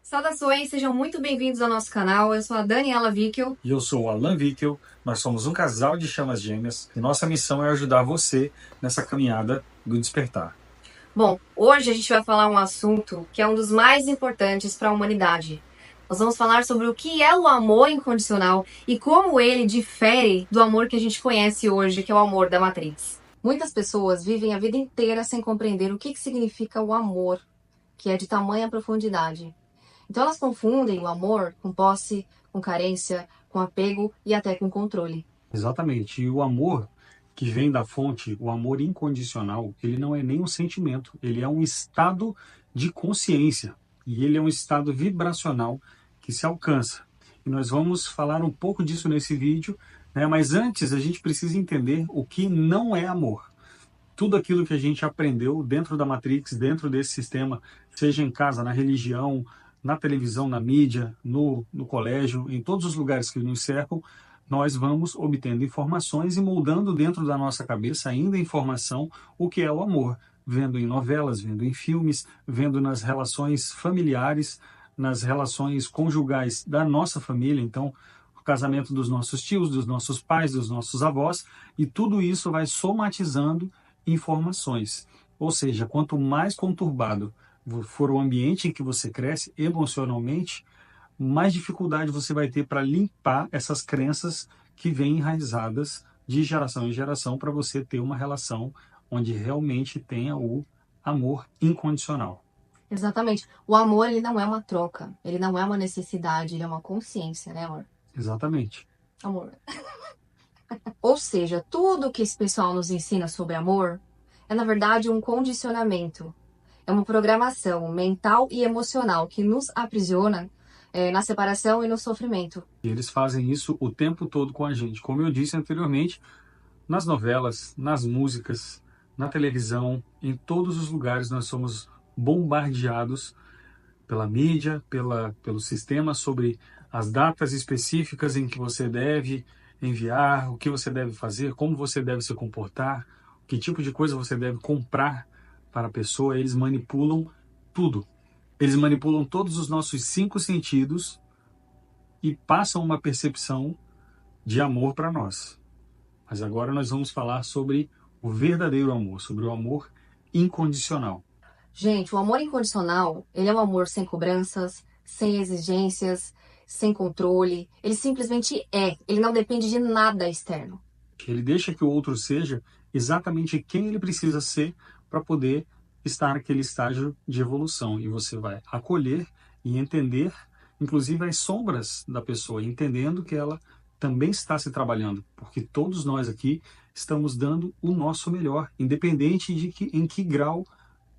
Saudações, sejam muito bem-vindos ao nosso canal. Eu sou a Daniela Wickel. E eu sou o Alan Wickel, nós somos um casal de chamas gêmeas e nossa missão é ajudar você nessa caminhada do despertar. Bom, hoje a gente vai falar um assunto que é um dos mais importantes para a humanidade. Nós vamos falar sobre o que é o amor incondicional e como ele difere do amor que a gente conhece hoje, que é o amor da Matrix. Muitas pessoas vivem a vida inteira sem compreender o que significa o amor, que é de tamanha profundidade. Então elas confundem o amor com posse, com carência, com apego e até com controle. Exatamente, e o amor que vem da fonte, o amor incondicional, ele não é nem um sentimento, ele é um estado de consciência e ele é um estado vibracional que se alcança. E nós vamos falar um pouco disso nesse vídeo, né? Mas antes a gente precisa entender o que não é amor. Tudo aquilo que a gente aprendeu dentro da Matrix, dentro desse sistema, seja em casa, na religião, na televisão, na mídia, no colégio, em todos os lugares que nos cercam, nós vamos obtendo informações e moldando dentro da nossa cabeça ainda informação o que é o amor, vendo em novelas, vendo em filmes, vendo nas relações familiares, nas relações conjugais da nossa família, então o casamento dos nossos tios, dos nossos pais, dos nossos avós, e tudo isso vai somatizando informações. Ou seja, quanto mais conturbado for o ambiente em que você cresce emocionalmente, mais dificuldade você vai ter para limpar essas crenças que vêm enraizadas de geração em geração para você ter uma relação onde realmente tenha o amor incondicional. Exatamente. O amor, ele não é uma troca, ele não é uma necessidade, ele é uma consciência, né, amor? Exatamente. Amor. Ou seja, tudo que esse pessoal nos ensina sobre amor é, na verdade, um condicionamento. É uma programação mental e emocional que nos aprisiona na separação e no sofrimento. E eles fazem isso o tempo todo com a gente. Como eu disse anteriormente, nas novelas, nas músicas, na televisão, em todos os lugares nós somos bombardeados pela mídia, pelo sistema sobre as datas específicas em que você deve enviar, o que você deve fazer, como você deve se comportar, que tipo de coisa você deve comprar para a pessoa. Eles manipulam tudo. Eles manipulam todos os nossos 5 sentidos e passam uma percepção de amor para nós. Mas agora nós vamos falar sobre o verdadeiro amor, sobre o amor incondicional. Gente, o amor incondicional, ele é um amor sem cobranças, sem exigências, sem controle. Ele simplesmente é. Ele não depende de nada externo. Ele deixa que o outro seja exatamente quem ele precisa ser para poder estar naquele estágio de evolução. E você vai acolher e entender, inclusive, as sombras da pessoa, entendendo que ela também está se trabalhando, porque todos nós aqui estamos dando o nosso melhor, independente de em que grau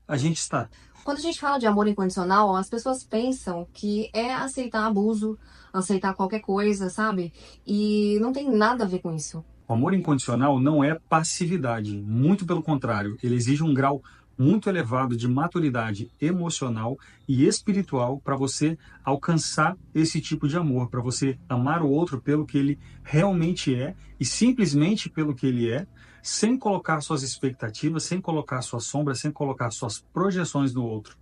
a gente está. Quando a gente fala de amor incondicional, as pessoas pensam que é aceitar abuso, aceitar qualquer coisa, sabe? E não tem nada a ver com isso. O amor incondicional não é passividade, muito pelo contrário, ele exige um grau muito elevado de maturidade emocional e espiritual para você alcançar esse tipo de amor, para você amar o outro pelo que ele realmente é e simplesmente pelo que ele é, sem colocar suas expectativas, sem colocar suas sombras, sem colocar suas projeções no outro.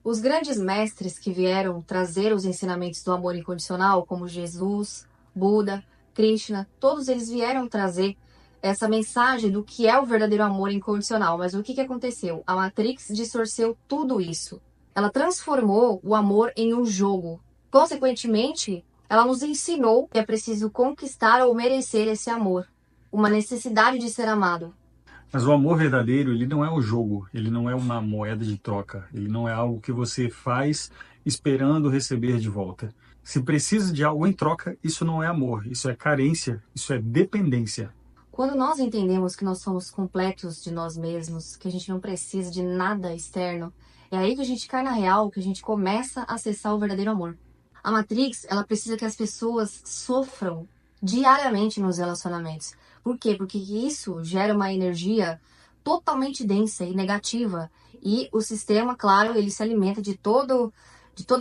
Os grandes mestres que vieram trazer os ensinamentos do amor incondicional, como Jesus, Buda, Krishna, todos eles vieram trazer essa mensagem do que é o verdadeiro amor incondicional. Mas o que aconteceu? A Matrix distorceu tudo isso. Ela transformou o amor em um jogo. Consequentemente, ela nos ensinou que é preciso conquistar ou merecer esse amor. Uma necessidade de ser amado. Mas o amor verdadeiro, ele não é um jogo, ele não é uma moeda de troca, ele não é algo que você faz esperando receber de volta. Se precisa de algo em troca, isso não é amor, isso é carência, isso é dependência. Quando nós entendemos que nós somos completos de nós mesmos, que a gente não precisa de nada externo, é aí que a gente cai na real, que a gente começa a acessar o verdadeiro amor. A Matrix, ela precisa que as pessoas sofram diariamente nos relacionamentos. Por quê? Porque isso gera uma energia totalmente densa e negativa. E o sistema, claro, ele se alimenta de toda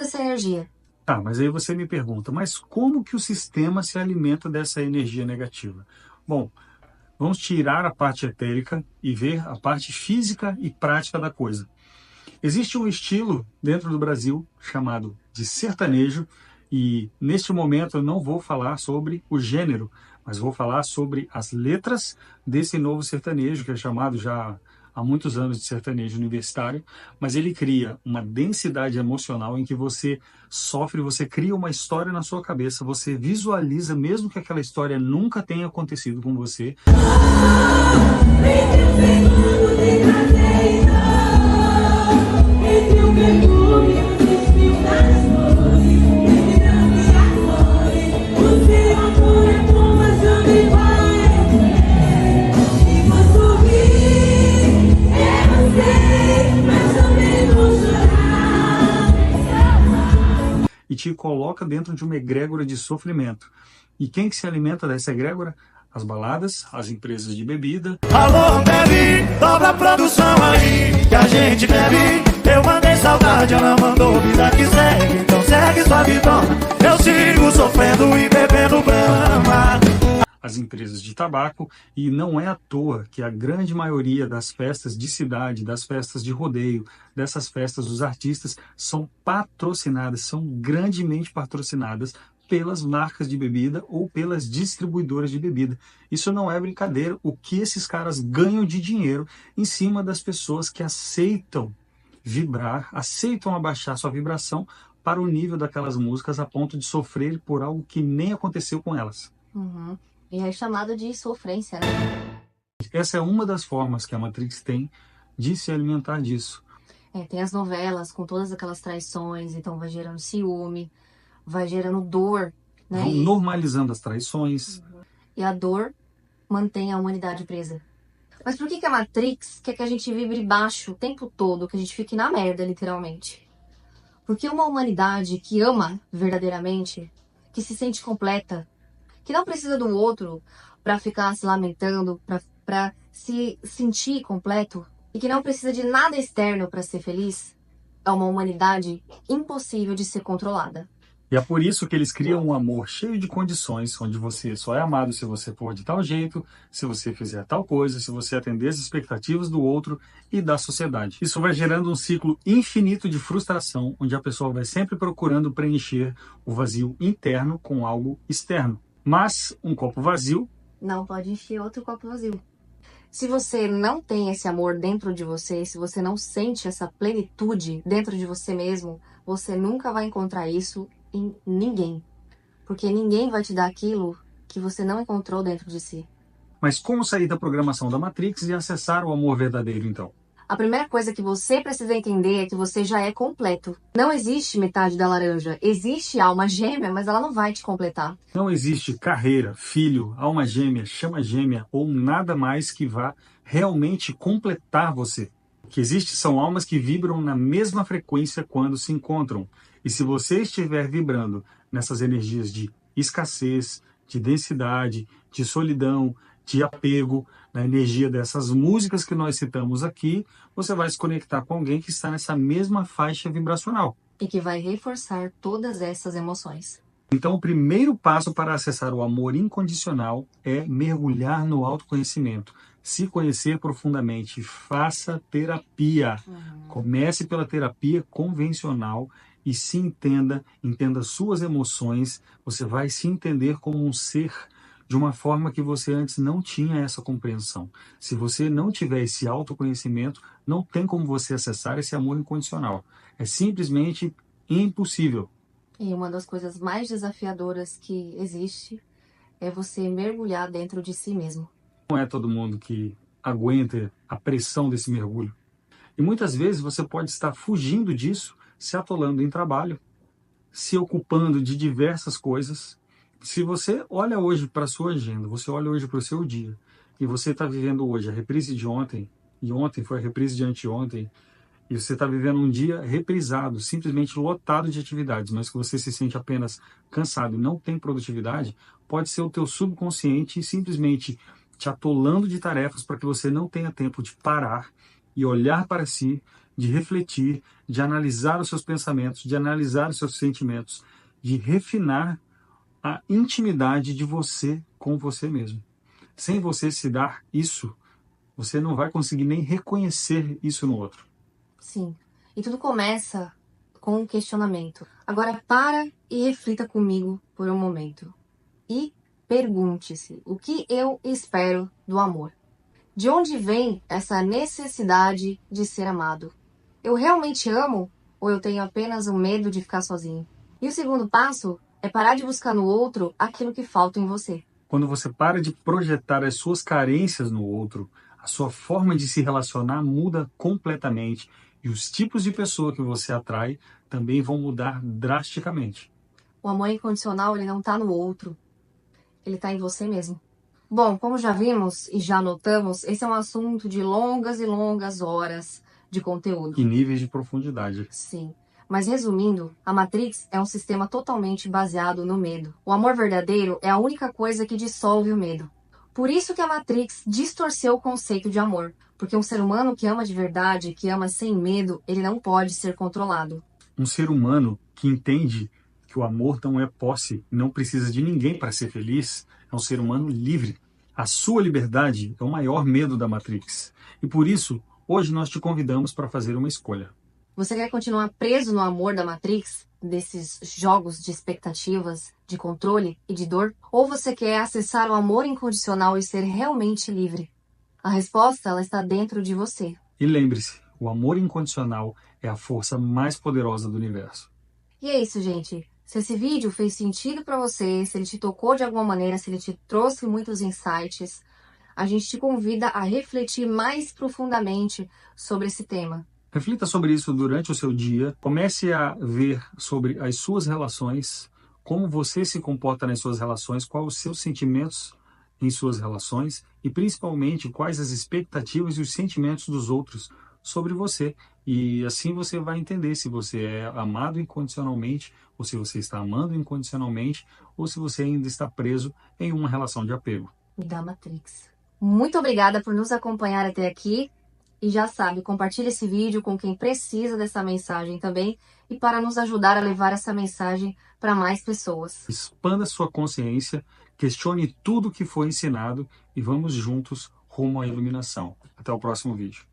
essa energia. Tá, mas aí você me pergunta, mas como que o sistema se alimenta dessa energia negativa? Bom, vamos tirar a parte etérica e ver a parte física e prática da coisa. Existe um estilo dentro do Brasil chamado de sertanejo, e neste momento eu não vou falar sobre o gênero, mas vou falar sobre as letras desse novo sertanejo, que é chamado já há muitos anos de sertanejo universitário, mas ele cria uma densidade emocional em que você sofre, você cria uma história na sua cabeça, você visualiza, mesmo que aquela história nunca tenha acontecido com você. E te coloca dentro de uma egrégora de sofrimento. E quem que se alimenta dessa egrégora? As baladas, as empresas de bebida. Alô, bebe, dobra a produção aí, que a gente bebe. Eu mandei saudade, ela mandou vida que segue. Então segue sua vidona, eu sigo sofrendo e bebendo brama. As empresas de tabaco, e não é à toa que a grande maioria das festas de cidade, das festas de rodeio, dessas festas dos artistas são patrocinadas, são grandemente patrocinadas pelas marcas de bebida ou pelas distribuidoras de bebida. Isso não é brincadeira, o que esses caras ganham de dinheiro em cima das pessoas que aceitam vibrar, aceitam abaixar sua vibração para o nível daquelas músicas a ponto de sofrer por algo que nem aconteceu com elas. Uhum. E é chamado de sofrência, né? Essa é uma das formas que a Matrix tem de se alimentar disso. Tem as novelas com todas aquelas traições, então vai gerando ciúme, vai gerando dor, né? Vão normalizando as traições. E a dor mantém a humanidade presa. Mas por que a Matrix quer que a gente vibre baixo o tempo todo, que a gente fique na merda, literalmente? Porque uma humanidade que ama verdadeiramente, que se sente completa, que não precisa do outro para ficar se lamentando, para se sentir completo, e que não precisa de nada externo para ser feliz, é uma humanidade impossível de ser controlada. E é por isso que eles criam um amor cheio de condições, onde você só é amado se você for de tal jeito, se você fizer tal coisa, se você atender as expectativas do outro e da sociedade. Isso vai gerando um ciclo infinito de frustração, onde a pessoa vai sempre procurando preencher o vazio interno com algo externo. Mas um copo vazio não pode encher outro copo vazio. Se você não tem esse amor dentro de você, se você não sente essa plenitude dentro de você mesmo, você nunca vai encontrar isso em ninguém. Porque ninguém vai te dar aquilo que você não encontrou dentro de si. Mas como sair da programação da Matrix e acessar o amor verdadeiro, então? A primeira coisa que você precisa entender é que você já é completo. Não existe metade da laranja. Existe alma gêmea, mas ela não vai te completar. Não existe carreira, filho, alma gêmea, chama gêmea ou nada mais que vá realmente completar você. O que existe são almas que vibram na mesma frequência quando se encontram. E se você estiver vibrando nessas energias de escassez, de densidade, de solidão, de apego, na energia dessas músicas que nós citamos aqui, você vai se conectar com alguém que está nessa mesma faixa vibracional. E que vai reforçar todas essas emoções. Então, o primeiro passo para acessar o amor incondicional é mergulhar no autoconhecimento. Se conhecer profundamente, faça terapia. Comece pela terapia convencional e se entenda suas emoções. Você vai se entender como um ser de uma forma que você antes não tinha essa compreensão. Se você não tiver esse autoconhecimento, não tem como você acessar esse amor incondicional. É simplesmente impossível. E uma das coisas mais desafiadoras que existe é você mergulhar dentro de si mesmo. Não é todo mundo que aguenta a pressão desse mergulho. E muitas vezes você pode estar fugindo disso, se atolando em trabalho, se ocupando de diversas coisas. Se você olha hoje para a sua agenda, você olha hoje para o seu dia, e você está vivendo hoje a reprise de ontem, e ontem foi a reprise de anteontem, e você está vivendo um dia reprisado, simplesmente lotado de atividades, mas que você se sente apenas cansado e não tem produtividade, pode ser o teu subconsciente simplesmente te atolando de tarefas para que você não tenha tempo de parar e olhar para si, de refletir, de analisar os seus pensamentos, de analisar os seus sentimentos, de refinar a intimidade de você com você mesmo. Sem você se dar isso, você não vai conseguir nem reconhecer isso no outro. Sim. E tudo começa com um questionamento. Agora para e reflita comigo por um momento. E pergunte-se: o que eu espero do amor? De onde vem essa necessidade de ser amado? Eu realmente amo ou eu tenho apenas o medo de ficar sozinho? E o segundo passo é parar de buscar no outro aquilo que falta em você. Quando você para de projetar as suas carências no outro, a sua forma de se relacionar muda completamente e os tipos de pessoa que você atrai também vão mudar drasticamente. O amor incondicional, ele não está no outro, ele está em você mesmo. Bom, como já vimos e já notamos, esse é um assunto de longas e longas horas de conteúdo. E níveis de profundidade. Sim. Mas resumindo, a Matrix é um sistema totalmente baseado no medo. O amor verdadeiro é a única coisa que dissolve o medo. Por isso que a Matrix distorceu o conceito de amor. Porque um ser humano que ama de verdade, que ama sem medo, ele não pode ser controlado. Um ser humano que entende que o amor não é posse e não precisa de ninguém para ser feliz, é um ser humano livre. A sua liberdade é o maior medo da Matrix. E por isso, hoje nós te convidamos para fazer uma escolha. Você quer continuar preso no amor da Matrix, desses jogos de expectativas, de controle e de dor? Ou você quer acessar o amor incondicional e ser realmente livre? A resposta, ela está dentro de você. E lembre-se, o amor incondicional é a força mais poderosa do universo. E é isso, gente. Se esse vídeo fez sentido para você, se ele te tocou de alguma maneira, se ele te trouxe muitos insights, a gente te convida a refletir mais profundamente sobre esse tema. Reflita sobre isso durante o seu dia. Comece a ver sobre as suas relações, como você se comporta nas suas relações, quais os seus sentimentos em suas relações e, principalmente, quais as expectativas e os sentimentos dos outros sobre você. E assim você vai entender se você é amado incondicionalmente, ou se você está amando incondicionalmente, ou se você ainda está preso em uma relação de apego. Da Matrix. Muito obrigada por nos acompanhar até aqui. E já sabe, compartilhe esse vídeo com quem precisa dessa mensagem também e para nos ajudar a levar essa mensagem para mais pessoas. Expanda sua consciência, questione tudo que foi ensinado e vamos juntos rumo à iluminação. Até o próximo vídeo.